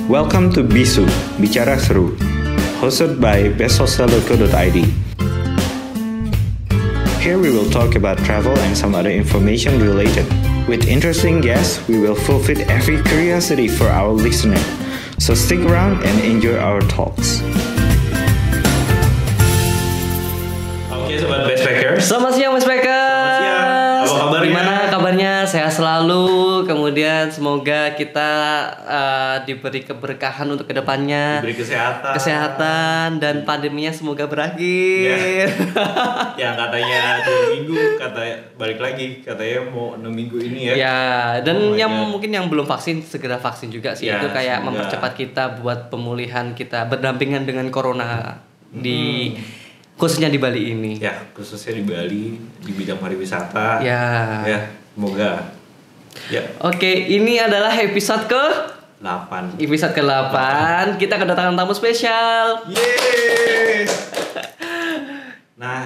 Welcome to Bisu, Bicara Seru, hosted by bestsocial.co.id. Here we will talk about travel and some other information related. With interesting guests, we will fulfill every curiosity for our listener. So stick around and enjoy our talks. Oke, sobat Backpackers. Selamat siang Backpackers. Selamat siang. Apa kabarnya? Gimana kabarnya? Sehat selalu. Kemudian semoga kita diberi keberkahan untuk kedepannya. Diberi kesehatan dan pandeminya semoga berakhir. Yang katanya 2 minggu, balik lagi katanya mau 6 minggu ini ya. Ya, dan mungkin yang belum vaksin segera vaksin juga sih. Ya, itu kayak semoga mempercepat kita buat pemulihan kita berdampingan dengan corona khususnya di Bali ini. Ya, khususnya di Bali di bidang pariwisata. Ya, semoga. Ya. Oke, ini adalah episode ke-8. Episode ke-8. Kita kedatangan tamu spesial. Yeay. Nah,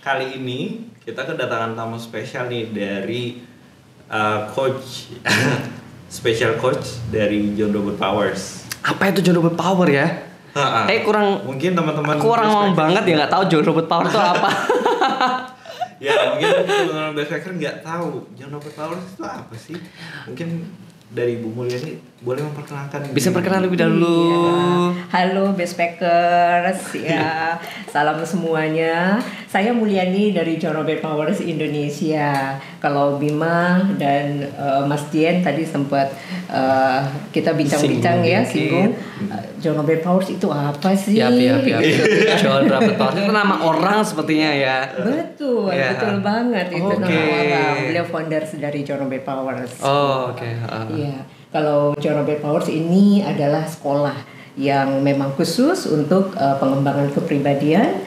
kali ini kita kedatangan tamu spesial nih dari coach special coach dari John Robert Powers. Apa itu John Robert Power ya? Mungkin teman-teman kurang ngomong banget ya, nggak tahu John Robert Power itu apa. Ya, mungkin teman-teman backpacker nggak tahu John Robert Powers itu apa sih. Mungkin dari Bu Mulyani boleh memperkenalkan. Bisa perkenalan lebih dahulu. Iya. Halo Backpackers, ya salam semuanya. Saya Mulyani dari John Robert Powers Indonesia. Kalau Bima dan Mas Dien tadi sempat kita bincang-bincang singgung. John Robert Powers itu apa sih? Iya. John Robert Powers itu nama orang sepertinya ya. Betul, betul banget itu nama orang. Beliau founders dari John Robert Powers. Oh, oke. Iya. Kalau John Robert Powers ini adalah sekolah yang memang khusus untuk pengembangan kepribadian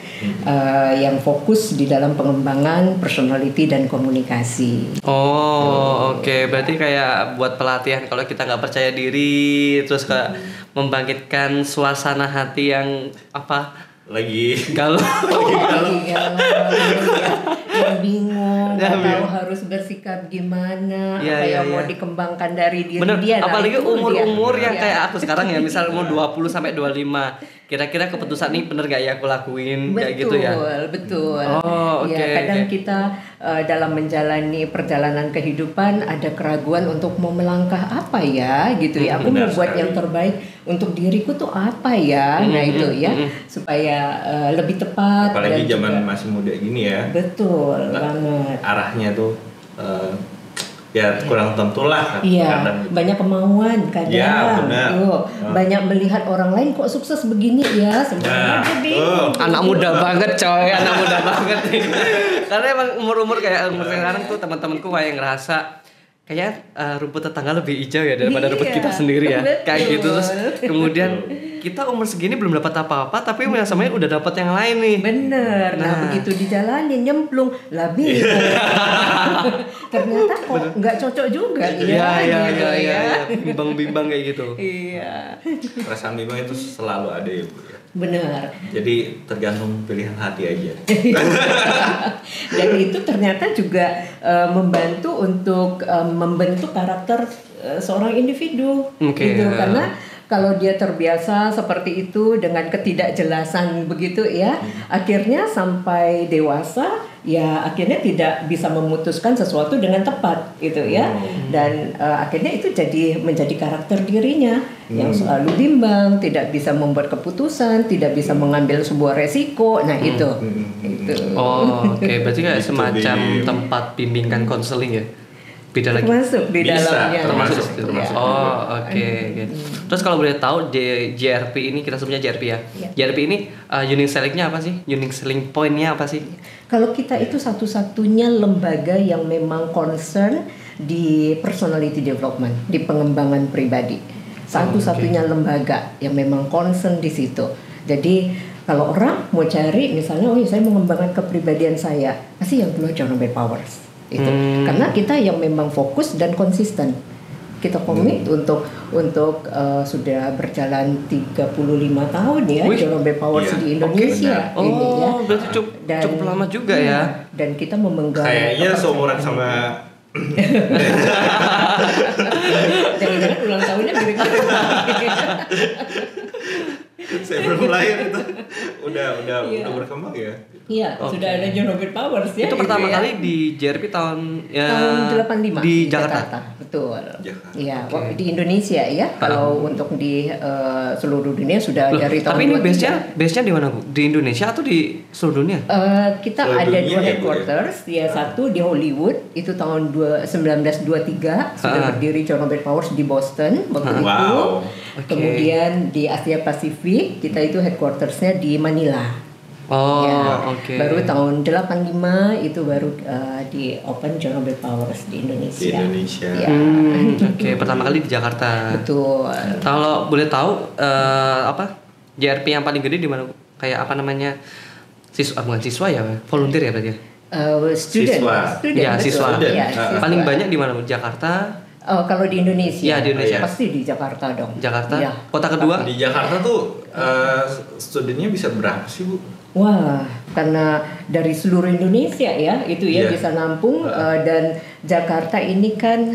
yang fokus di dalam pengembangan personality dan komunikasi. Oh, oke. Berarti kayak buat pelatihan kalau kita nggak percaya diri, terus kayak membangkitkan suasana hati yang lagi galau, yang bingung, nggak tahu harus bersikap gimana, yang mau dikembangkan dari diri. Bener, dia. Apalagi umur-umur yang kayak aku sekarang ya, misal umur 20 sampai 25. Kira-kira keputusan ini bener gak ya aku lakuin? Kayak gitu ya? Betul. Oh, oke. Kadang kita dalam menjalani perjalanan kehidupan ada keraguan untuk mau melangkah apa ya gitu ya. Aku mau buat yang terbaik untuk diriku tuh apa ya? Nah itu ya, supaya lebih tepat. Apalagi zaman masih muda gini ya. Betul banget. Arahnya tuh kurang tentu lah. Iya, banyak kemauan kadang. Ya, benar. Banyak melihat orang lain kok sukses begini ya, sebenarnya bingung. Anak muda banget coy, anak muda banget nih. Karena emang umur kayak umur sekarang tuh teman-temanku kayak ngerasa kayak rumput tetangga lebih hijau ya daripada rumput kita sendiri ya. Kayak gitu, terus kemudian kita umur segini belum dapat apa-apa tapi yang samanya udah dapat yang lain nih. Bener. Nah begitu dijalanin nyemplung lah bingung. Ternyata kok nggak cocok juga. Iya. Bimbang kayak gitu. Iya. Perasaan bimbang itu selalu ada ya Bu ya. Benar. Jadi tergantung pilihan hati aja. Dan itu ternyata juga membantu untuk membentuk karakter seorang individu. Gitu. Karena kalau dia terbiasa seperti itu dengan ketidakjelasan begitu ya, akhirnya sampai dewasa ya akhirnya tidak bisa memutuskan sesuatu dengan tepat gitu ya. Dan akhirnya itu menjadi karakter dirinya yang selalu bimbang, tidak bisa membuat keputusan, tidak bisa mengambil sebuah resiko. Nah itu. Oh, oke. Berarti kayak semacam tempat bimbingan konseling ya. Beda lagi. Termasuk di dalamnya. Termasuk. Oh, oke. Terus kalau boleh tahu JRP ini, kita sebutnya JRP ya. JRP ini unique selling-nya apa sih? Unique selling point-nya apa sih? Kalau kita itu satu-satunya lembaga yang memang concern di personality development, di pengembangan pribadi. Satu-satunya lembaga yang memang concern di situ. Jadi kalau orang mau cari misalnya, saya mau mengembangkan kepribadian saya, pasti yang keluar John Robert Powers. Itu karena kita yang memang fokus dan konsisten. Kita komit untuk sudah berjalan 35 tahun ya John Robert Powers di Indonesia. Ini ya. Berarti cukup lama juga ya. Dan kita memegang kayaknya seumuran sama Jangan-jangan ulang tahunnya mirip-mirip. lahir itu udah berkembang ya. Iya, sudah ada John Robert Powers ya. Itu pertama kali di JRP tahun 85 di Jakarta. Betul. Iya, Okay. di Indonesia ya. Kalau untuk di seluruh dunia sudah dari tahun. Tapi ini base-nya di mana, Bu? Di Indonesia atau di seluruh dunia? Kita ada dua headquarters, satu di Hollywood, itu tahun 1923 sudah berdiri John Robert Powers di Boston waktu itu. Kemudian di Asia Pasifik kita itu headquartersnya di Manila. Baru tahun 85 itu baru di open John Robert Powers di Indonesia. Pertama kali di Jakarta. Betul. Kalau boleh tahu JRP yang paling gede di mana? Kayak apa namanya? Bukan siswa ya, volunteer ya berarti ya? Student. Siswa. Paling banyak di mana? Jakarta. Kalau di Indonesia, pasti di Jakarta dong. Jakarta. Ya. Kota kedua. Di Jakarta tuh studennya bisa berapa sih, Bu? Wah, karena dari seluruh Indonesia ya, itu bisa nampung dan Jakarta ini kan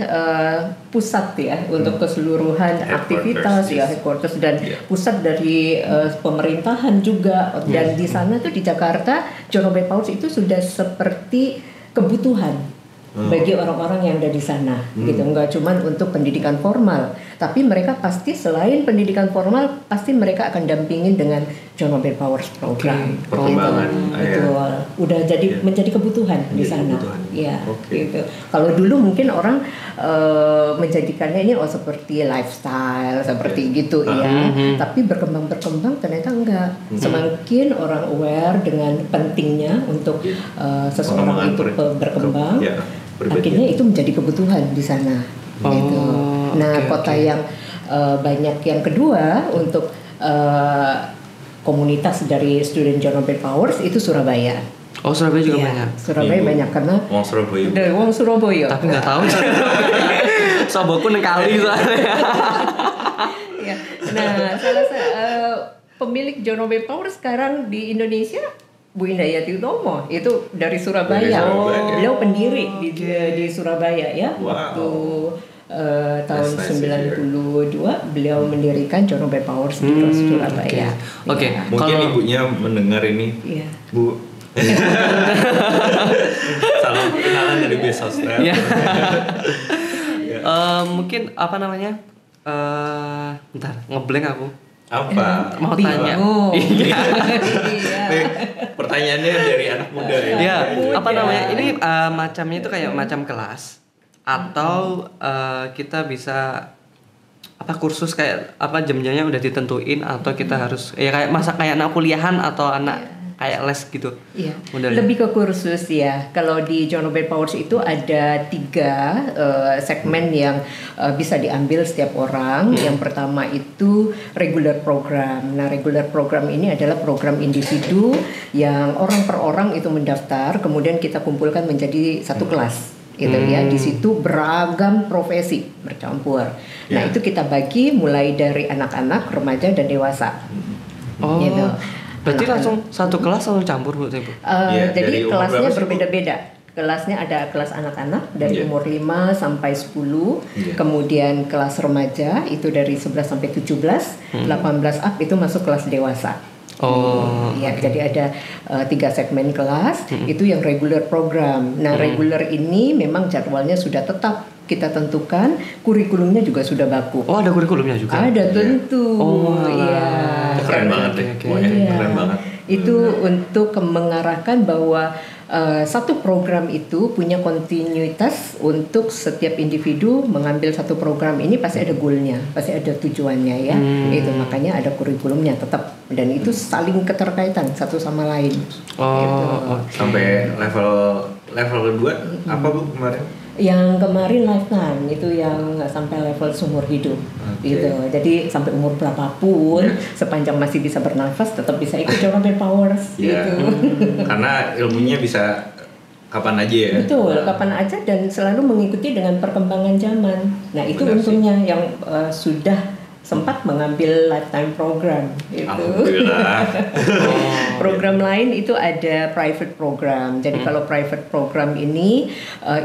pusat ya untuk keseluruhan aktivitas headquarters dan pusat dari pemerintahan juga. Dan di sana tuh di Jakarta, John Robert Powers itu sudah seperti kebutuhan bagi orang-orang yang ada di sana, gitu. Nggak cuma untuk pendidikan formal, tapi mereka pasti selain pendidikan formal pasti mereka akan dampingin dengan John Robert Powers program. Perkembangan, betul. Udah jadi menjadi kebutuhan di sana, gitu. Kalau dulu mungkin orang menjadikannya ini seperti lifestyle, seperti gitu tapi berkembang ternyata enggak. Semakin orang aware dengan pentingnya untuk seseorang itu berkembang. Akhirnya itu menjadi kebutuhan di sana. Gitu. Nah, kota yang banyak yang kedua untuk komunitas dari student John Robert Powers itu Surabaya. Oh, Surabaya juga banyak. Surabaya banyak karena Wong Surabaya. Tapi nggak tahu. Soboku nekali soalnya. Nah, salah pemilik John Robert Powers sekarang di Indonesia, Bu Indayati Utomo, itu dari Surabaya. Beliau pendiri di Surabaya ya. Waktu tahun 92 beliau mendirikan John Robert Powers di Surabaya. Mungkin ibunya mendengar ini. Bu. Salam kenalan dari Besostel. Mungkin apa namanya? Bentar, ngeblank aku. Apa? Mau tanya. Pertanyaannya dari anak muda ya. Iya, apa namanya? Ini macamnya itu kayak macam kelas atau kita bisa kursus kayak jam-jamnya udah ditentuin atau kita harus kayak anak kuliahan atau anak kayak les gitu. Iya. Lebih ke kursus ya. Kalau di John Robert Powers itu ada 3 segmen yang bisa diambil setiap orang. Yang pertama itu regular program. Nah, regular program ini adalah program individu yang orang per orang itu mendaftar, kemudian kita kumpulkan menjadi satu kelas. Gitu ya. Di situ beragam profesi bercampur. Nah, itu kita bagi mulai dari anak-anak, remaja dan dewasa. Gitu. Berarti langsung satu kelas langsung campur Bu? Jadi kelasnya berbeda-beda. Kelasnya ada kelas anak-anak dari umur 5 sampai 10, kemudian kelas remaja itu dari 11 sampai 17, 18 up itu masuk kelas dewasa. Jadi ada 3 segmen kelas, itu yang regular program. Nah, regular ini memang jadwalnya sudah tetap kita tentukan, kurikulumnya juga sudah baku. Oh, ada kurikulumnya juga? Ada tentu. Keren banget deh. Keren banget. Itu untuk mengarahkan bahwa satu program itu punya kontinuitas untuk setiap individu mengambil satu program ini pasti ada goalnya, pasti ada tujuannya ya. Itu makanya ada kurikulumnya tetap dan itu saling keterkaitan satu sama lain. Sampai level kedua apa Bu kemarin? Yang kemarin lifetime itu yang sampai level seumur hidup gitu. Jadi sampai umur berapapun sepanjang masih bisa bernafas tetap bisa ikut John Robert Powers gitu. Karena ilmunya bisa kapan aja ya. Betul, kapan aja dan selalu mengikuti dengan perkembangan zaman. Nah, itu untungnya yang sudah sempat mengambil lifetime program itu. Alhamdulillah. Program lain itu ada private program. Jadi kalau private program ini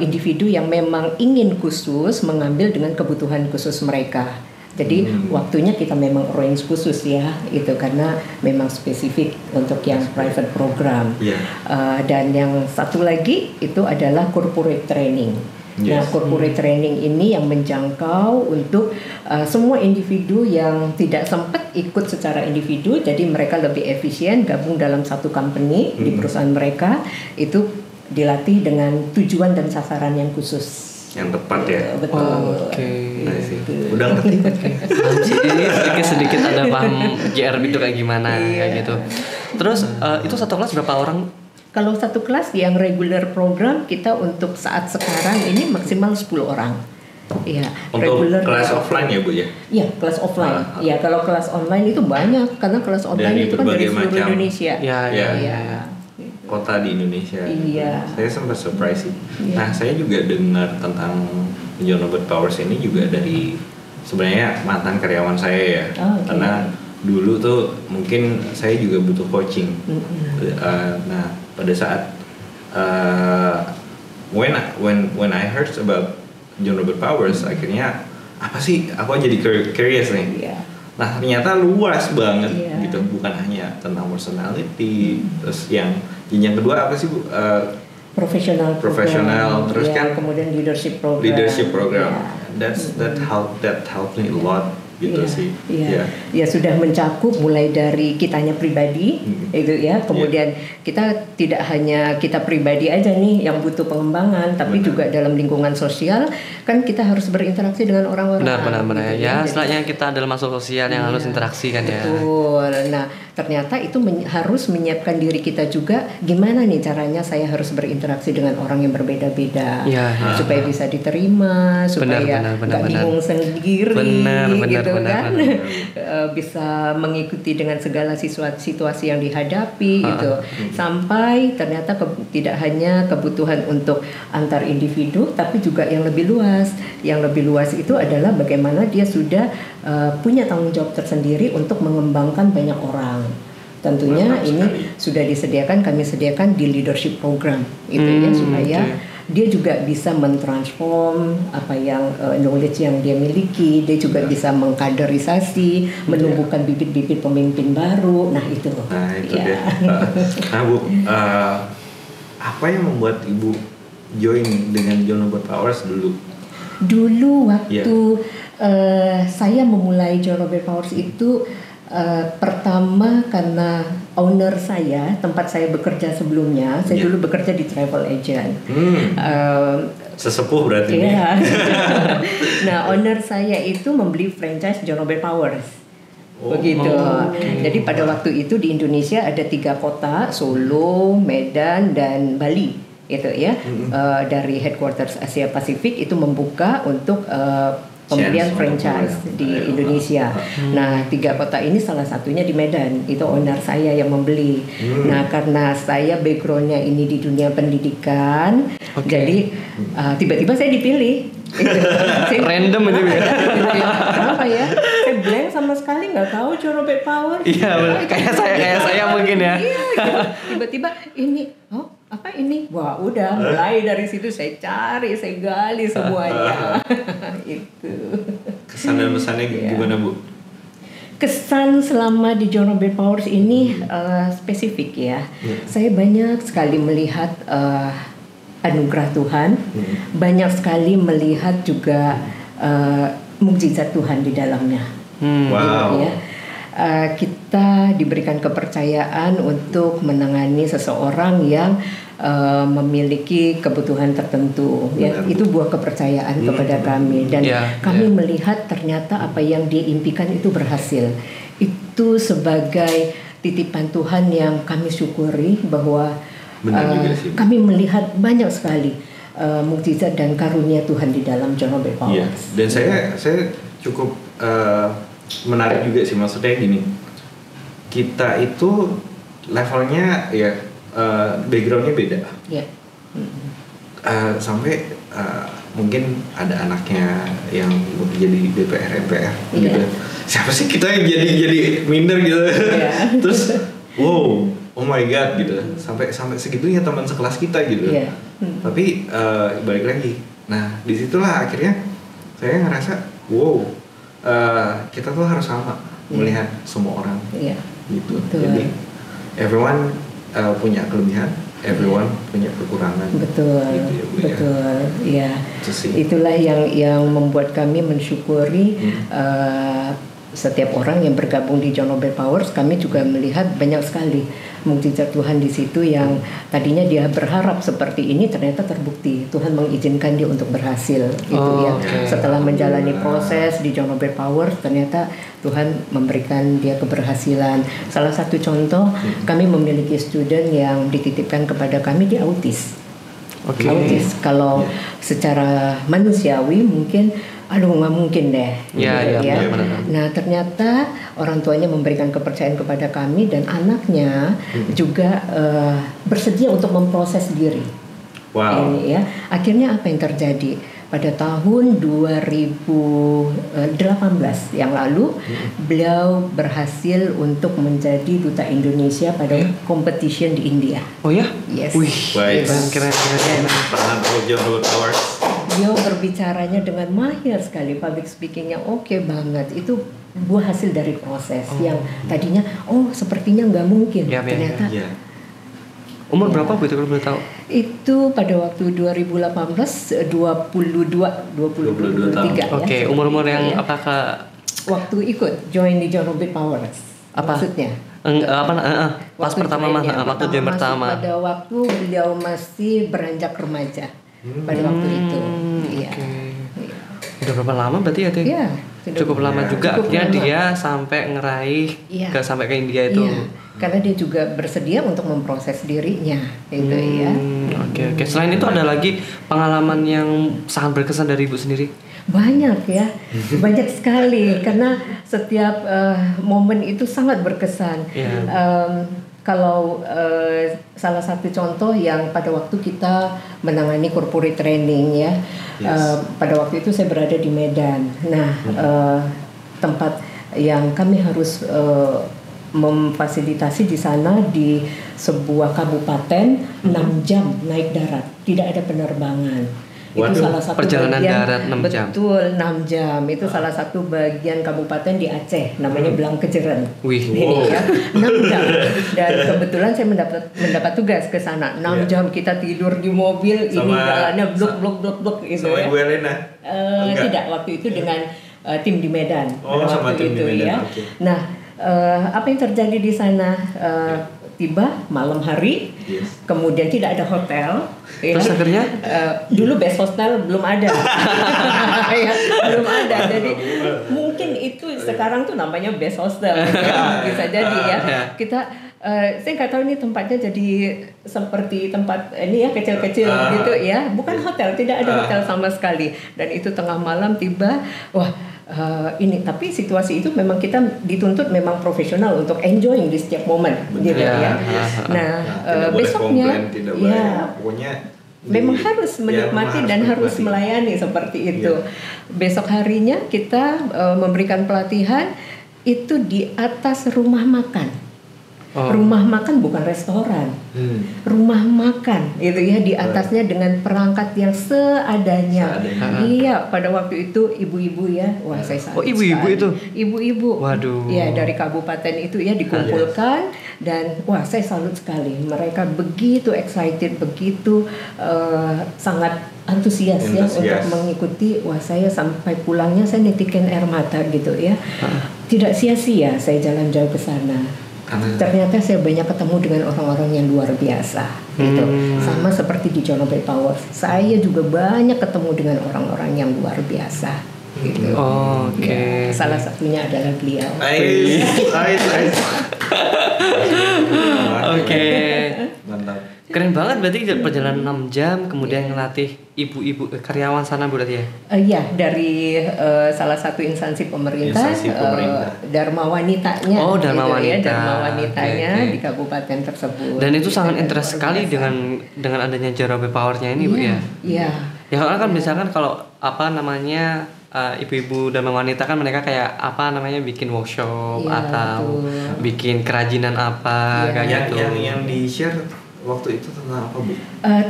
individu yang memang ingin khusus mengambil dengan kebutuhan khusus mereka. Jadi waktunya kita memang arrange khusus ya, itu karena memang spesifik untuk yang private program. Dan yang satu lagi itu adalah corporate training. Nah, corporate training ini yang menjangkau untuk semua individu yang tidak sempat ikut secara individu, jadi mereka lebih efisien gabung dalam satu company di perusahaan mereka, itu dilatih dengan tujuan dan sasaran yang khusus. Yang tepat ya. Betul. Udah ngerti. sedikit ada paham JRB itu kayak gimana kayak gitu. Terus itu satu kelas berapa orang? Kalau satu kelas yang regular program kita untuk saat sekarang ini maksimal 10 orang. Iya. Untuk kelas offline ya Bu ya? Iya, kelas offline. Iya, kalau kelas online itu banyak karena kelas online itu kan dari seluruh Indonesia. Iya. Kota di Indonesia. Iya. Saya sempat surprise sih. Nah, saya juga dengar tentang John Robert Powers ini juga dari sebenarnya mantan karyawan saya ya. Karena dulu tuh mungkin saya juga butuh coaching. Nah, pada saat when I heard about John Robert Powers, akhirnya apa sih? Aku jadi curious nih. Nah, ternyata luas banget gitu, bukan hanya tentang personality. Terus yang kedua apa sih Bu? Profesional, terus kan kemudian leadership program. That helped me a lot. Gitu sih. Ya sudah mencakup mulai dari kitanya pribadi itu ya, kemudian kita tidak hanya kita pribadi aja nih yang butuh pengembangan, tapi juga dalam lingkungan sosial kan kita harus berinteraksi dengan orang-orang. Benar. Ya, setelahnya kita dalam masuk sosial yang harus interaksi kan ya. Betul. Nah, ternyata itu harus menyiapkan diri kita juga, gimana nih caranya saya harus berinteraksi dengan orang yang berbeda-beda supaya bisa diterima, supaya nggak bingung sendiri, gitu kan. Bisa mengikuti dengan segala situasi yang dihadapi gitu. Sampai ternyata tidak hanya kebutuhan untuk antar individu, tapi juga yang lebih luas. Yang lebih luas itu adalah bagaimana dia sudah punya tanggung jawab tersendiri untuk mengembangkan banyak orang. Tentunya ini sudah kami sediakan di leadership program itu ya, supaya dia juga bisa mentransform apa yang knowledge yang dia miliki, dia juga bisa mengkaderisasi, menumbuhkan bibit-bibit pemimpin baru. Nah itu. Dia. Nah Bu, apa yang membuat Ibu join dengan John Robert Powers dulu? Dulu waktu saya memulai John Robert Powers itu pertama karena owner saya, tempat saya bekerja sebelumnya, saya dulu bekerja di travel agent. Sesepuh berarti. Iya. Nah, owner saya itu membeli franchise John Robert Powers. Begitu. Jadi pada waktu itu di Indonesia ada 3 kota, Solo, Medan, dan Bali. Gitu ya. Dari headquarters Asia Pasifik itu membuka untuk pembelian franchise di Indonesia. Nah, 3 kota ini salah satunya di Medan. Itu owner saya yang membeli. Nah, karena saya backgroundnya ini di dunia pendidikan, jadi tiba-tiba saya dipilih. Random itu ya. Kenapa ya? Saya blank sama sekali, nggak tahu John Robert Powers. Iya, kayak saya mungkin ya. Iya, gitu. Tiba-tiba ini, apa ini? Wah, udah mulai dari situ saya cari, saya gali semuanya. Itu. Kesan dan pesannya gimana Bu? Kesan selama di John Robert Powers ini spesifik ya. Saya banyak sekali melihat anugerah Tuhan, banyak sekali melihat juga mukjizat Tuhan di dalamnya. Wow. Ya. Kita diberikan kepercayaan untuk menangani seseorang yang memiliki kebutuhan tertentu. Ya, itu buah kepercayaan kepada kami, dan kami melihat ternyata apa yang dia impikan itu berhasil. Itu sebagai titipan Tuhan yang kami syukuri, bahwa kami melihat banyak sekali mukjizat dan karunia Tuhan di dalam John Robert Powers. Dan saya cukup menarik juga sih, maksudnya gini, kita itu levelnya ya backgroundnya beda. Sampai mungkin ada anaknya yang jadi DPR MPR gitu. Siapa sih kita yang jadi minder gitu. Terus wow, oh my god gitu. Sampai segitunya teman sekelas kita gitu. Tapi balik lagi. Nah, disitulah akhirnya saya ngerasa wow, kita tuh harus sama melihat semua orang gitu. Betul. Jadi everyone punya kelebihan, everyone punya kekurangan. Betul, gitu ya, Bu, betul, ya. Itulah yang membuat kami mensyukuri setiap orang yang bergabung di John Nobel Powers. Kami juga melihat banyak sekali mukjizat Tuhan di situ yang tadinya dia berharap seperti ini, ternyata terbukti Tuhan mengizinkan dia untuk berhasil, gitu ya. Setelah menjalani proses di John Nobel Powers, ternyata Tuhan memberikan dia keberhasilan. Salah satu contoh, kami memiliki student yang dititipkan kepada kami, dia autis. Autis. Kalau secara manusiawi mungkin nggak mungkin deh. Ya. Nah, ternyata orang tuanya memberikan kepercayaan kepada kami dan anaknya juga bersedia untuk memproses diri. Wow. Ini ya. Akhirnya apa yang terjadi? Pada tahun 2018 yang lalu, beliau berhasil untuk menjadi duta Indonesia pada competition di India. Oh ya? Yes. Wih, keren. John Powers. Dia berbicaranya dengan mahir sekali, public speakingnya oke banget. Itu buah hasil dari proses yang tadinya sepertinya nggak mungkin, ternyata. Umur berapa Bu itu kalau boleh tahu? Itu pada waktu 2018 23. Oke, umur-umur yang apakah waktu ikut join di John Nobel Powers? Apa Maksudnya? Pas pertama waktu join pertama. Pada waktu beliau masih beranjak remaja. Pada waktu itu. Iya. Udah berapa lama berarti ya? Iya. Cukup lama juga. Akhirnya dia sampai ngeraih sampai ke India itu. Iya. Karena dia juga bersedia untuk memproses dirinya, gitu ya. Oke. Selain itu ada lagi pengalaman yang sangat berkesan dari Ibu sendiri? Banyak ya, banyak sekali. Karena setiap momen itu sangat berkesan. Kalau salah satu contoh yang pada waktu kita menangani corporate training ya, pada waktu itu saya berada di Medan. Nah, tempat yang kami harus memfasilitasi di sana di sebuah kabupaten 6 jam naik darat, tidak ada penerbangan. Itu salah satu perjalanan bagian, darat 6 jam. Betul, 6 jam. Itu salah satu bagian kabupaten di Aceh, namanya Blangkejeren. Wih, ya, 6 jam. Dan kebetulan saya mendapat tugas ke sana. 6 jam kita tidur di mobil, ini jalannya blok gitu sama ya. Ibu Elena? Tidak, waktu itu dengan tim di Medan. Sama tim di Medan. Nah, apa yang terjadi di sana? Tiba malam hari, kemudian tidak ada hotel. Terus akhirnya dulu best hostel belum ada, belum ada. Jadi mungkin itu sekarang tuh namanya best hostel, bisa jadi ya. Kita saya nggak tahu ini tempatnya jadi seperti tempat ini ya kecil-kecil gitu ya, bukan hotel, tidak ada hotel sama sekali. Dan itu tengah malam tiba, ini tapi situasi itu memang kita dituntut memang profesional untuk enjoying di setiap momen gitu ya. Nah, besoknya pokoknya memang harus menikmati dan harus melayani seperti itu. Besok harinya kita memberikan pelatihan itu di atas rumah makan. Rumah makan bukan restoran, rumah makan itu ya, di atasnya dengan perangkat yang seadanya. Iya, pada waktu itu ibu-ibu ya, saya salut. Ibu-ibu itu? Ibu-ibu. Waduh. Ya, dari kabupaten itu ya dikumpulkan dan saya salut sekali. Mereka begitu excited, begitu sangat antusias ya untuk mengikuti. Saya sampai pulangnya saya nitikin air mata gitu ya. Tidak sia-sia saya jalan jauh ke sana. Ternyata saya banyak ketemu dengan orang-orang yang luar biasa gitu. Sama seperti di John Nobel Powers, saya juga banyak ketemu dengan orang-orang yang luar biasa gitu. Ya, salah satunya adalah beliau. Mantap. Keren banget, berarti perjalanan 6 jam kemudian ngelatih ibu-ibu karyawan sana berarti ya? Iya, dari salah satu instansi pemerintah, Dharma Wanitanya. Dharma Wanita. Ya, Dharma Wanitanya di kabupaten tersebut. Dan itu sangat interest sekali dengan adanya John Nobel Power-nya ini, Bu ya. Iya. Ya karena kan misalkan kalau ibu-ibu Dharma Wanita kan mereka kayak bikin workshop atau bikin kerajinan kayak gitu. Yang di share waktu itu tentang apa, Bu?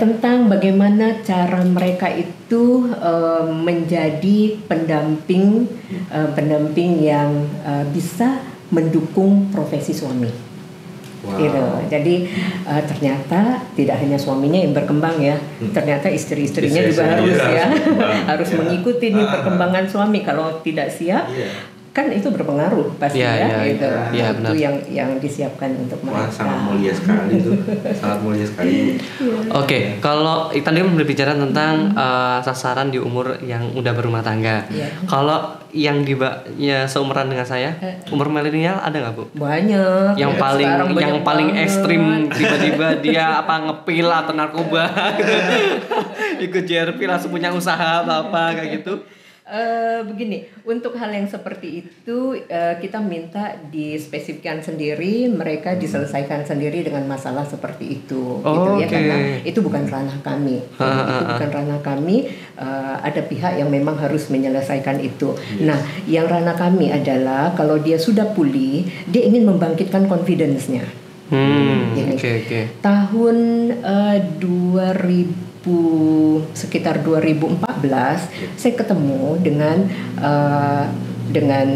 Tentang bagaimana cara mereka itu menjadi pendamping yang bisa mendukung profesi suami. Wow. Gitu. Jadi ternyata tidak hanya suaminya yang berkembang ya, ternyata istri-istrinya juga harus harus mengikuti nih perkembangan suami. Kalau tidak siap, kan itu berpengaruh pasti gitu. Itu yang disiapkan untuk mereka. Wah, sangat mulia sekali tuh, sangat mulia sekali. Oke, kalau tadi berbicara tentang sasaran di umur yang udah berumah tangga. Kalau yang seumuran dengan saya, umur milenial ada nggak, Bu? Banyak. Yang paling ekstrim tiba-tiba dia ngepil atau narkoba, ikut JRP langsung punya usaha apa kayak gitu. Begini, untuk hal yang seperti itu kita minta dispesifikkan sendiri, mereka diselesaikan sendiri dengan masalah seperti itu, gitu ya, karena itu bukan ranah kami, itu bukan ranah kami. Ada pihak yang memang harus menyelesaikan itu. Nah, yang ranah kami adalah kalau dia sudah pulih, dia ingin membangkitkan confidence-nya. Tahun 2014 saya ketemu dengan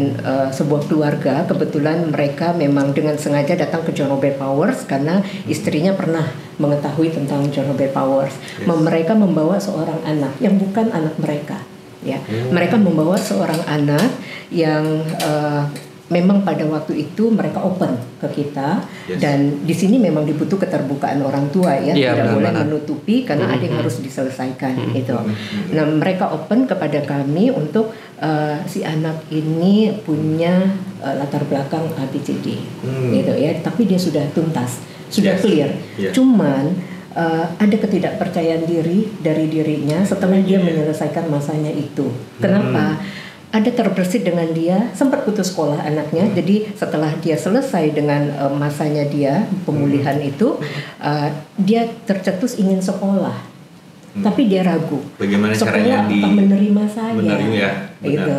sebuah keluarga. Kebetulan mereka memang dengan sengaja datang ke John Robert Powers karena istrinya pernah mengetahui tentang John Robert Powers. Mereka membawa seorang anak yang bukan anak mereka, ya. Mereka membawa seorang anak yang memang pada waktu itu mereka open ke kita, dan di sini memang dibutuh keterbukaan orang tua ya, tidak boleh menutupi karena ada yang harus diselesaikan itu. Nah, mereka open kepada kami untuk si anak ini punya latar belakang ABCD gitu ya, tapi dia sudah tuntas, sudah clear. Cuman ada ketidakpercayaan diri dari dirinya setelah dia menyelesaikan masanya itu. Kenapa? Ada terbersit dengan dia, sempat putus sekolah anaknya. Jadi setelah dia selesai dengan masanya dia pemulihan itu, dia tercetus ingin sekolah, tapi dia ragu. Bagaimana sekolah caranya menerima saya? Itu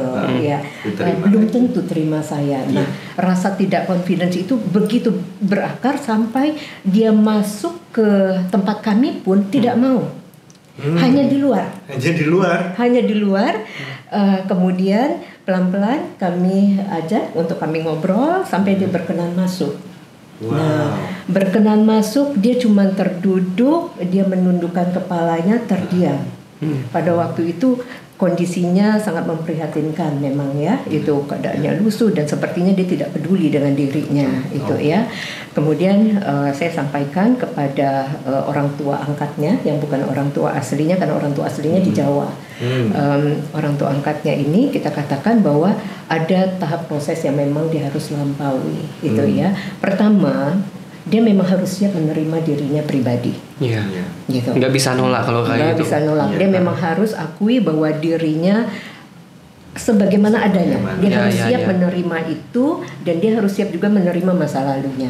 belum tentu terima saya. Nah, rasa tidak confidence itu begitu berakar sampai dia masuk ke tempat kami pun tidak mau. Hanya di luar. Kemudian pelan-pelan kami ajak untuk kami ngobrol sampai dia berkenan masuk. Nah, berkenan masuk, dia cuma terduduk, dia menundukkan kepalanya, terdiam. Pada waktu itu kondisinya sangat memprihatinkan memang ya, itu keadaannya lusuh dan sepertinya dia tidak peduli dengan dirinya itu ya. Kemudian saya sampaikan kepada orang tua angkatnya yang bukan orang tua aslinya, karena orang tua aslinya di Jawa. Orang tua angkatnya ini kita katakan bahwa ada tahap proses yang memang dia harus lampaui itu ya. Pertama, dia memang harus siap menerima dirinya pribadi. Gitu. Nggak bisa nolak kalau kayak gitu. Nggak bisa nolak. Dia memang harus akui bahwa dirinya sebagaimana adanya. Dia harus siap menerima itu, dan dia harus siap juga menerima masa lalunya.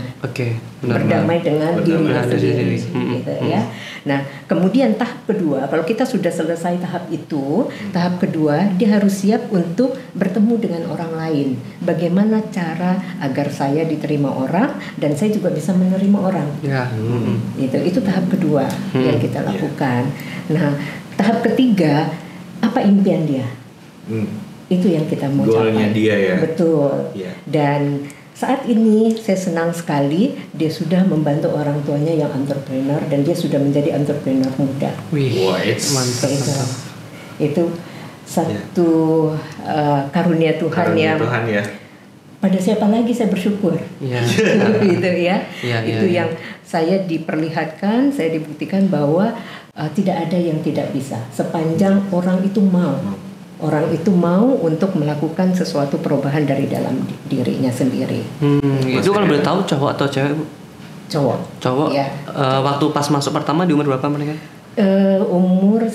Berdamai dengan dirinya sendiri. Gitu ya. Nah, kemudian tahap kedua, kalau kita sudah selesai tahap itu, tahap kedua dia harus siap untuk bertemu dengan orang lain. Bagaimana cara agar saya diterima orang dan saya juga bisa menerima orang. Itu tahap kedua yang kita lakukan. Nah, tahap ketiga, apa impian dia? Itu yang kita mau capai. Goalnya dia ya. Betul. Dan saat ini saya senang sekali dia sudah membantu orang tuanya yang entrepreneur, dan dia sudah menjadi entrepreneur muda. Mantap. Itu satu karunia Tuhan yang pada siapa lagi saya bersyukur. Gitu ya. Itu yang saya diperlihatkan, saya dibuktikan bahwa tidak ada yang tidak bisa sepanjang orang itu mau. Orang itu mau untuk melakukan sesuatu perubahan dari dalam dirinya sendiri. Itu kalau boleh tahu cowok atau cewek, Bu? Cowok. Ya. Waktu pas masuk pertama di umur berapa mereka? Umur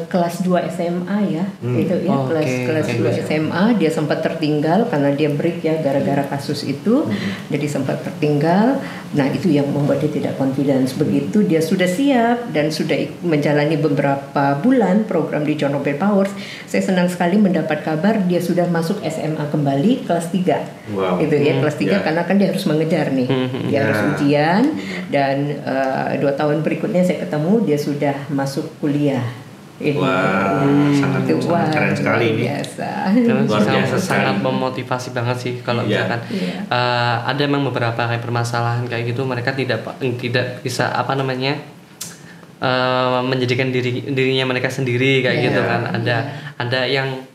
kelas 2 SMA ya, itu ya kelas 2 SMA dia sempat tertinggal karena dia break ya gara-gara kasus itu, jadi sempat tertinggal. Nah itu yang membuat dia tidak confidence. Begitu dia sudah siap dan sudah menjalani beberapa bulan program di John Robert Powers, saya senang sekali mendapat kabar dia sudah masuk SMA kembali kelas 3. Wow. Itu ya kelas 3 karena kan dia harus mengejar nih, dia harus ujian dan 2 tahun berikutnya saya ketemu dia sudah masuk kuliah. Sangat keren sekali ini. Luar biasa, sangat memotivasi banget sih kalau misalkan ada memang beberapa kayak permasalahan kayak gitu mereka tidak bisa menjadikan dirinya mereka sendiri kayak gitu kan. Ada yang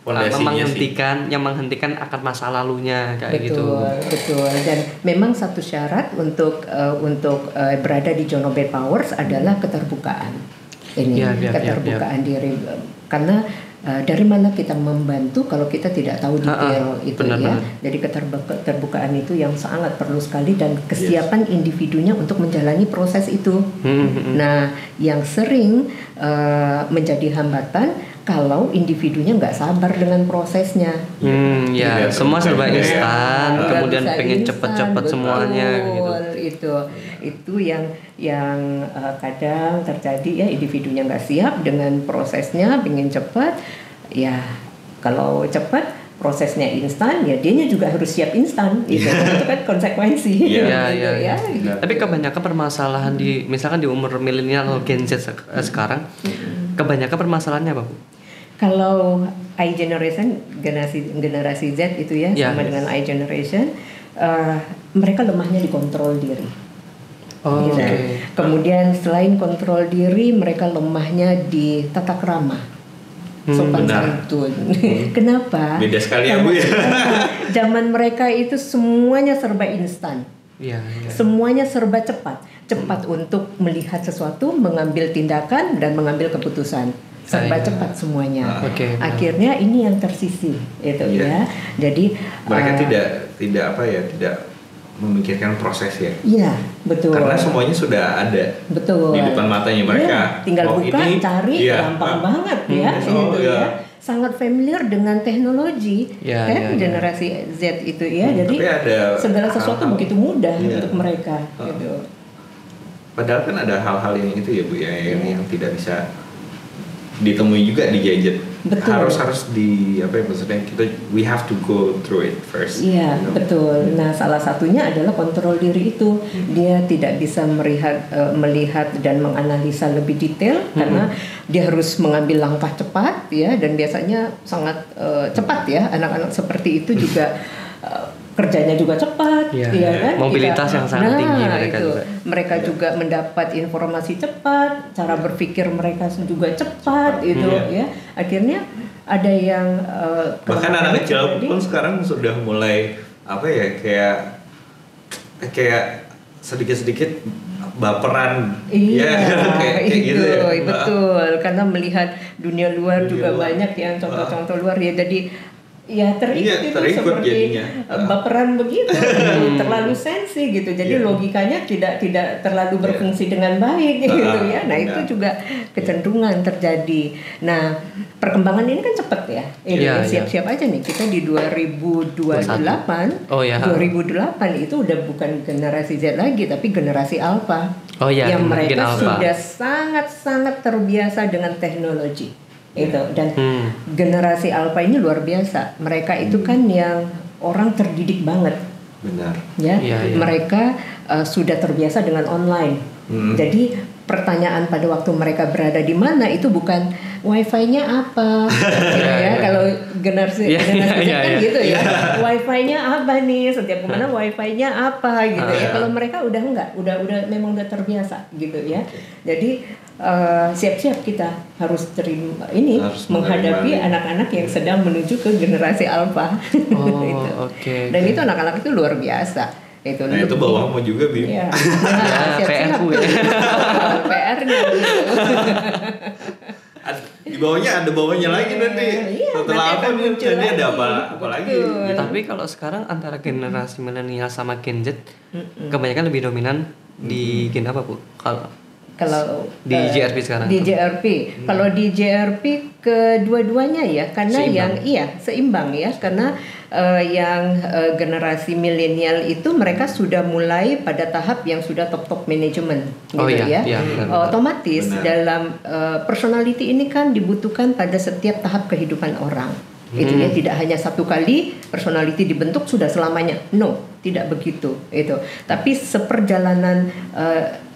menghentikan akan masa lalunya kayak gitu. Betul. Dan memang satu syarat untuk berada di John Robert Powers adalah keterbukaan. Keterbukaan diri, karena dari mana kita membantu kalau kita tidak tahu detail itu benar. Jadi keterbukaan itu yang sangat perlu sekali dan kesiapan individunya untuk menjalani proses itu. Nah, yang sering menjadi hambatan kalau individunya nggak sabar dengan prosesnya. Semua serba instan, kemudian pengen cepet-cepet semuanya gitu. Itu yang kadang terjadi ya, individunya nggak siap dengan prosesnya, pengen cepat. Ya kalau cepat prosesnya instan, ya dianya juga harus siap instan. Itu kan konsekuensi. Tapi kebanyakan permasalahan misalkan di umur milenial atau Gen Z sekarang, kebanyakan permasalahannya apa, Bu? Kalau I generation, generasi Z itu ya, sama dengan I generation, mereka lemahnya di kontrol diri. Kemudian selain kontrol diri, mereka lemahnya di tata krama, sopan santun. Kenapa? Beda sekali ya Bu ya. Zaman mereka itu semuanya serba instan. Semuanya serba cepat untuk melihat sesuatu, mengambil tindakan dan mengambil keputusan. Serba cepat semuanya. Akhirnya ini yang tersisih itu ya. Jadi mereka tidak memikirkan proses ya. Iya, betul. Karena semuanya sudah ada. Betul. Di depan matanya mereka. Tinggal buka, cari, gampang banget ya. Sangat familiar dengan teknologi generasi Z itu ya. Jadi segala sesuatu begitu mudah untuk mereka gitu. Padahal kan ada hal-hal yang itu ya Bu ya, yang tidak bisa ditemui juga di gadget. Betul. Harus maksudnya we have to go through it first. Iya, betul. Nah, salah satunya adalah kontrol diri itu. Dia tidak bisa melihat dan menganalisa lebih detail karena dia harus mengambil langkah cepat ya, dan biasanya sangat cepat ya. Anak-anak seperti itu juga kerjanya juga cepat, kan? Mobilitas yang sangat tinggi mereka juga mendapat informasi cepat, cara berpikir mereka juga cepat, ya. Akhirnya ada yang bahkan anak kecil pun sekarang sudah mulai kayak sedikit-sedikit baperan, kayak gitu ya. Betul, karena melihat dunia luar juga banyak yang contoh-contoh luar ya, jadi terikut seperti jadinya. Baperan begitu, terlalu sensi gitu. Jadi logikanya tidak terlalu berfungsi dengan baik gitu ya. Nah itu juga kecenderungan terjadi. Nah perkembangan ini kan cepat ya. Siap-siap aja nih kita di 2028. 2008 itu udah bukan generasi Z lagi tapi generasi Alpha. Yang mereka sudah sangat-sangat terbiasa dengan teknologi. Dan generasi Alpha ini luar biasa. Mereka itu kan yang orang terdidik banget. Benar. Mereka sudah terbiasa dengan online. Jadi pertanyaan pada waktu mereka berada di mana itu bukan wifi-nya apa, kalau generasi kan gitu ya. Wifi-nya apa nih? Setiap kemana wifi-nya apa gitu ya. Kalau mereka udah enggak, udah memang udah terbiasa gitu ya. Jadi siap-siap kita harus terima ini, menghadapi anak-anak yang sedang menuju ke generasi Alpha. Dan itu anak-anak itu luar biasa. Itu bawahmu juga Bim. PR-ku ya. PR-nya gitu. Di bawahnya lagi nanti. Setelah apa nih? Jadi ada apa lagi? Tapi kalau sekarang antara generasi milenial sama Gen Z, kebanyakan lebih dominan di gen apa Bu? Kalau di JRP sekarang. Di JRP. Kalau di JRP kedua-duanya ya, karena seimbang ya, karena yang generasi milenial itu mereka sudah mulai pada tahap yang sudah top manajemen gitu ya. Otomatis dalam personality ini kan dibutuhkan pada setiap tahap kehidupan orang. Itu ya, tidak hanya satu kali personality dibentuk sudah selamanya. No, tidak begitu itu. Tapi seperjalanan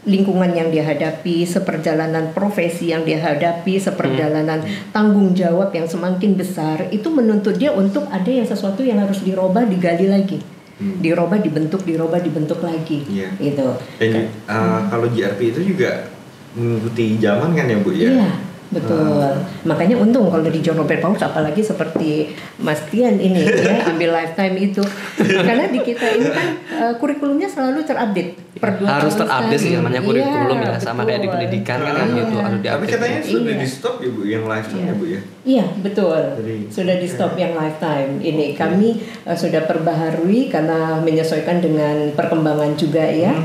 lingkungan yang dihadapi, seperjalanan profesi yang dihadapi, seperjalanan tanggung jawab yang semakin besar, itu menuntut dia untuk ada yang sesuatu yang harus dirubah, digali lagi, dirubah, dibentuk lagi, gitu. Dan kalau JRP itu juga mengikuti zaman kan ya Bu ya? Iya. Betul, makanya untung kalau di John Robert Powers, apalagi seperti Mas Tian ini ya, ambil lifetime itu, karena di kita ini kan kurikulumnya selalu terupdate. Harus terupdate sih namanya kurikulum ya, sama kayak di pendidikan kan gitu harus diupdate. Tapi katanya sudah di stop ya Bu, yang lifetime ya Bu ya? Iya betul, sudah di stop yang lifetime. Ini kami sudah perbaharui karena menyesuaikan dengan perkembangan juga ya,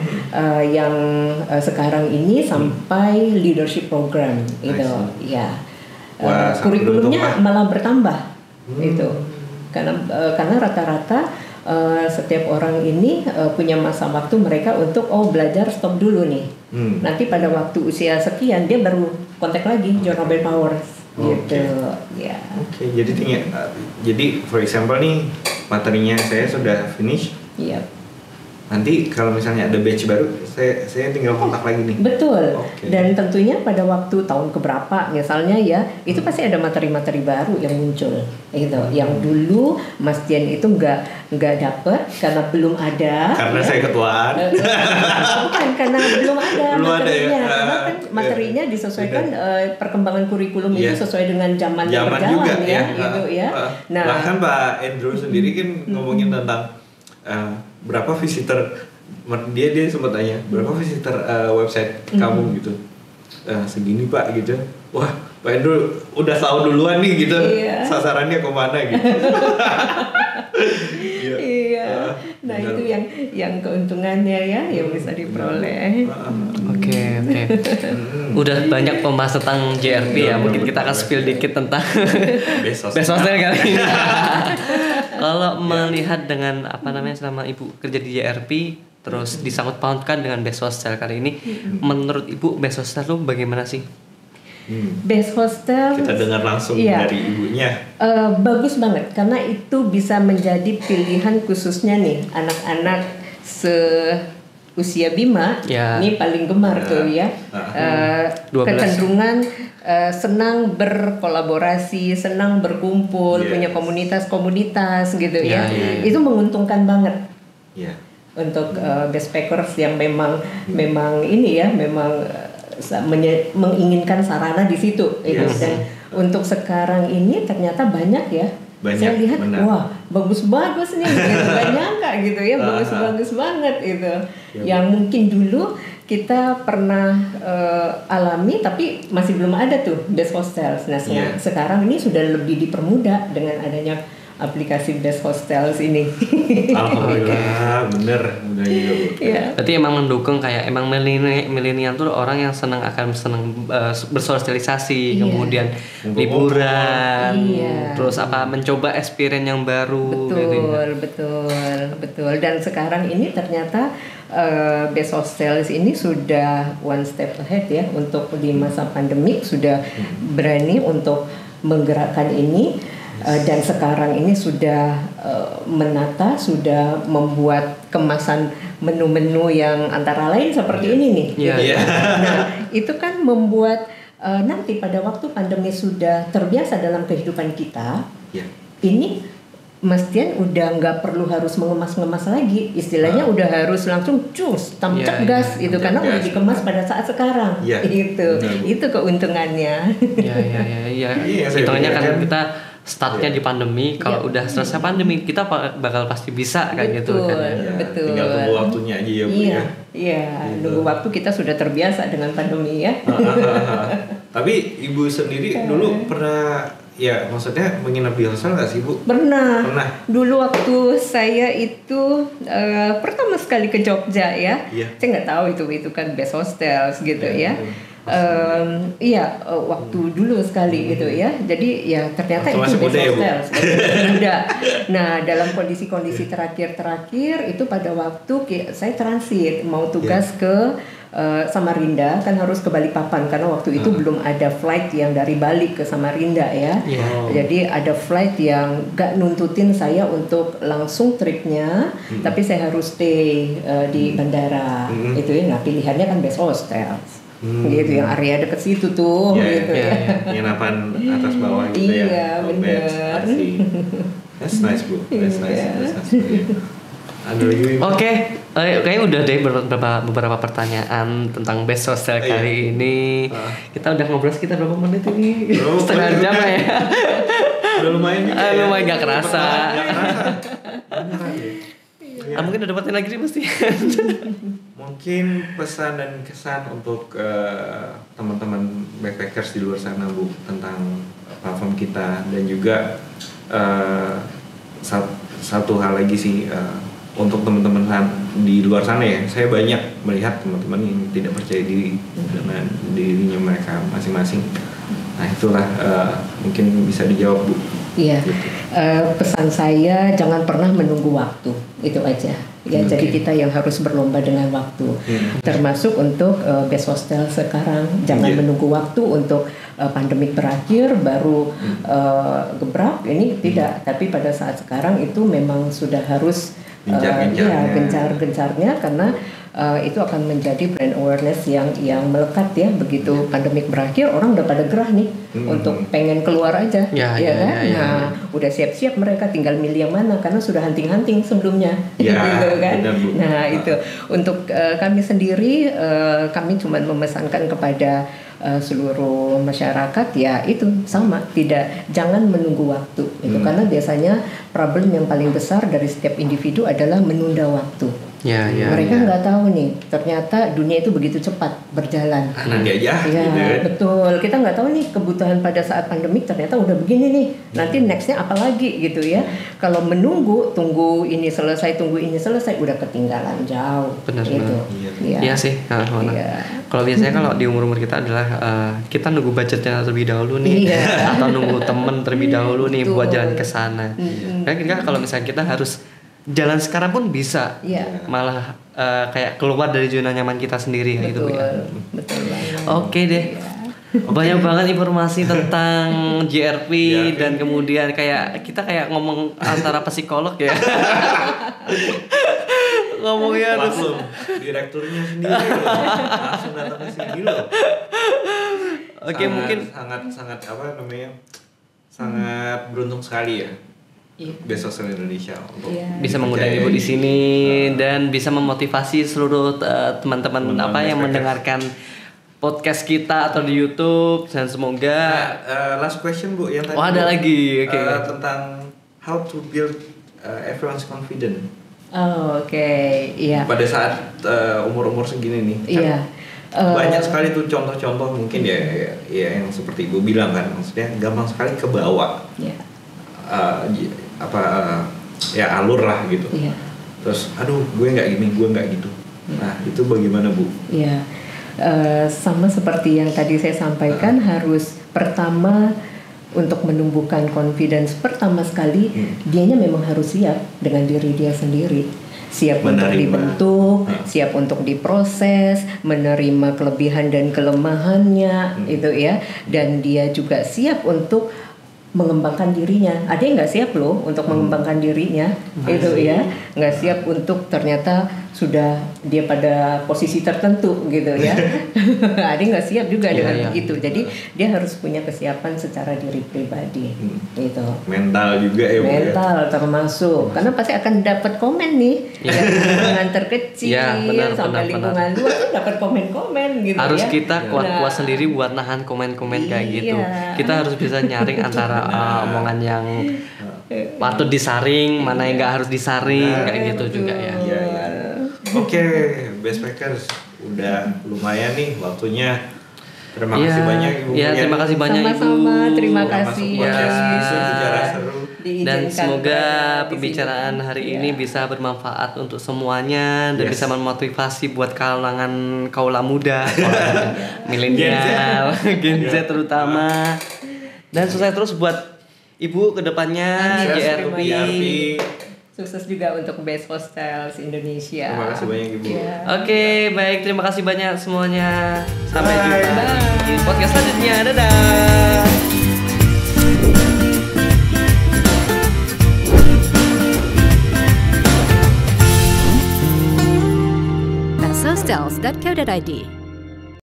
yang sekarang ini sampai leadership program itu. Ya, kurikulumnya malah bertambah itu, karena rata-rata setiap orang ini punya masa waktu mereka untuk belajar stop dulu nih. Nanti pada waktu usia sekian dia baru kontak lagi John Robert Powers gitu. Ya. Oke, jadi for example nih materinya saya sudah finish. Iya. Nanti kalau misalnya ada batch baru, saya tinggal kontak lagi nih. Betul. Dan tentunya pada waktu tahun keberapa misalnya ya, itu pasti ada materi-materi baru yang muncul. Gitu. Yang dulu Mas Dian itu nggak dapet karena belum ada. Karena saya ketuaan. Bukan karena belum ada materinya. Karena kan materinya disesuaikan perkembangan kurikulum itu sesuai dengan zaman yang berjalan juga, ya. Gitu ya. Nah, bahkan Pak Andrew sendiri kan ngomongin tentang berapa visitor, dia sempat tanya berapa visitor website kamu gitu, segini Pak gitu. Wah, Pak Andrew udah tahu duluan nih gitu, sasarannya kemana gitu. Nah itu yang keuntungannya ya yang bisa diperoleh. Oke. Udah banyak pembahas tentang JRP ya, mungkin kita akan spill dikit tentang Bezosnya kali ini. Kalau melihat dengan selama Ibu kerja di JRP terus disangkut pautkan dengan Best Hostel kali ini, menurut Ibu Best Hostel itu bagaimana sih? Best Hostel kita dengar langsung dari ibunya. Bagus banget karena itu bisa menjadi pilihan khususnya nih anak-anak usia Bima, ini paling gemar tuh ya. Kecenderungan senang berkolaborasi, senang berkumpul, punya komunitas-komunitas gitu ya. Itu menguntungkan banget. Untuk best packers yang memang ini ya, memang menginginkan sarana di situ. Dan untuk sekarang ini ternyata banyak ya. Saya lihat, wah bagus-bagus nih, gitu. Gak nyangka gitu ya, bagus-bagus banget itu. Yang mungkin dulu kita pernah alami, tapi masih belum ada tuh Best Hostels. Nah sekarang ini sudah lebih dipermudah dengan adanya aplikasi Best Hostels ini. Alhamdulillah, bener juga Bu. Berarti emang mendukung kayak emang milenial tuh orang yang senang bersosialisasi, kemudian liburan, terus mencoba experience yang baru. Betul. Dan sekarang ini ternyata Best Hostels ini sudah one step ahead ya untuk di masa pandemik, sudah berani untuk menggerakkan ini. Dan sekarang ini sudah menata, sudah membuat kemasan menu-menu yang antara lain seperti ini nih. Nah, itu kan membuat nanti pada waktu pandemi sudah terbiasa dalam kehidupan kita, ini Mas Dian udah nggak perlu harus mengemas-ngemas lagi, istilahnya udah harus langsung tancap gas gitu, karena udah dikemas pada saat sekarang. Itu keuntungannya. Hitungannya kan kita startnya di pandemi, kalau udah selesai pandemi kita bakal pasti bisa kayak gitu kan. Betul. Tinggal tunggu waktunya aja ya Bu ya. Nunggu waktu, kita sudah terbiasa dengan pandemi ya. Tapi Ibu sendiri dulu pernah ya maksudnya menginap di hostel nggak sih Bu? Pernah. Dulu waktu saya itu pertama sekali ke Jogja ya, saya nggak tahu itu kan best hostels gitu ya. Waktu dulu sekali gitu ya. Jadi ya ternyata itu best hostels. Muda. Nah dalam kondisi terakhir itu pada waktu saya transit mau tugas ke Samarinda, kan harus ke Balikpapan karena waktu itu belum ada flight yang dari Bali ke Samarinda ya. Jadi ada flight yang gak nuntutin saya untuk langsung tripnya, tapi saya harus stay di bandara itu ya. Nah pilihannya kan best hostels gitu, yang area deket situ tuh gitu ya. Penginapan atas bawah gitu ya. Iya benar. That's nice Bu, that's nice. Oke, kayaknya udah deh beberapa pertanyaan tentang best hostel kali ini. Kita udah ngobrol sekitar berapa menit ini? Setengah jam ya. Udah lumayan juga. Lumayan gak kerasa. Mungkin ada pertanyaan lagi nih mesti. Mungkin pesan dan kesan untuk teman-teman backpackers di luar sana Bu tentang platform kita, dan juga satu hal lagi sih. Untuk teman-teman di luar sana ya, saya banyak melihat teman-teman yang tidak percaya diri dengan dirinya mereka masing-masing. Nah itulah mungkin bisa dijawab Bu. Iya. Gitu. Pesan saya jangan pernah menunggu waktu, itu aja. Ya jadi kita yang harus berlomba dengan waktu. Termasuk untuk best hostel sekarang, jangan menunggu waktu untuk pandemik berakhir baru gebrak ini tidak. Tapi pada saat sekarang itu memang sudah harus gencar-gencarnya karena itu akan menjadi brand awareness yang melekat ya. Begitu pandemik berakhir orang udah pada gerah nih untuk pengen keluar aja Nah udah siap-siap mereka tinggal milih yang mana karena sudah hunting-hunting sebelumnya gitu kan. Nah itu untuk kami sendiri kami cuma memesankan kepada seluruh masyarakat ya itu sama, jangan menunggu waktu itu karena biasanya problem yang paling besar dari setiap individu adalah menunda waktu. Mereka nggak tahu nih ternyata dunia itu begitu cepat berjalan. Nanti aja. Betul. Kita nggak tahu nih kebutuhan pada saat pandemik ternyata udah begini nih. Nanti nextnya apa lagi gitu ya. Kalau tunggu ini selesai, udah ketinggalan jauh. Benar. Gitu. Iya sih. Kalau biasanya kalau di umur kita adalah kita nunggu budgetnya terlebih dahulu nih, atau nunggu temen terlebih dahulu nih buat jalan ke sana. Kan kalau misalnya kita harus jalan sekarang pun bisa, malah kayak keluar dari zona nyaman kita sendiri gitu ya. Betul banget. Oke deh. Banyak banget informasi tentang JRP dan kemudian kita kayak ngomong antara psikolog ya. Ngomongnya langsung direkturnya sendiri langsung datang ke sini loh. Oke, mungkin sangat apa namanya? Sangat beruntung sekali ya. Best Hostel Indonesia untuk bisa mengundang Ibu di sini dan bisa memotivasi seluruh teman-teman yang mendengarkan podcast kita atau di YouTube, dan semoga last question Bu yang tadi. Ada lagi tentang how to build everyone's confidence. Pada saat umur-umur segini nih. Banyak sekali tuh contoh-contoh mungkin ya yang seperti Ibu bilang kan, maksudnya gampang sekali ke bawah. Alur lah gitu. Terus aduh gue nggak gini, gue nggak gitu. Nah itu bagaimana Bu? Sama seperti yang tadi saya sampaikan, harus pertama untuk menumbuhkan confidence pertama sekali dianya memang harus siap dengan diri dia sendiri, siap untuk dibentuk, siap untuk diproses, menerima kelebihan dan kelemahannya itu ya, dan dia juga siap untuk mengembangkan dirinya. Ada yang nggak siap loh untuk mengembangkan dirinya itu ya, nggak siap untuk ternyata sudah dia pada posisi tertentu gitu ya. Ada yang nggak siap juga dengan itu. Jadi dia harus punya kesiapan secara diri pribadi gitu. Mental juga ya. Mental termasuk karena pasti akan dapat komen nih dari lingkungan terkecil sampai lingkungan luar kan dapat komen-komen gitu. Harus ya. kita kuat-kuat sendiri buat nahan komen-komen kayak gitu. Kita harus bisa nyaring antara omongan yang patut disaring, mana yang nggak harus disaring kayak gitu juga ya. Oke, Backpackers udah lumayan nih waktunya. Terima kasih banyak Ibu. Ya, terima kasih banyak Ibu. Sama-sama, terima kasih. Bicara seru. Dan semoga pembicaraan hari ini bisa bermanfaat untuk semuanya dan bisa memotivasi buat kalangan kaula muda, milenial, Gen Z terutama. Dan sukses terus buat Ibu kedepannya JRP. Sukses juga untuk Best Hostels Indonesia. Terima kasih banyak Ibu. Oke, baik, terima kasih banyak semuanya. Sampai jumpa di podcast selanjutnya. Dadah. Hostels.co.id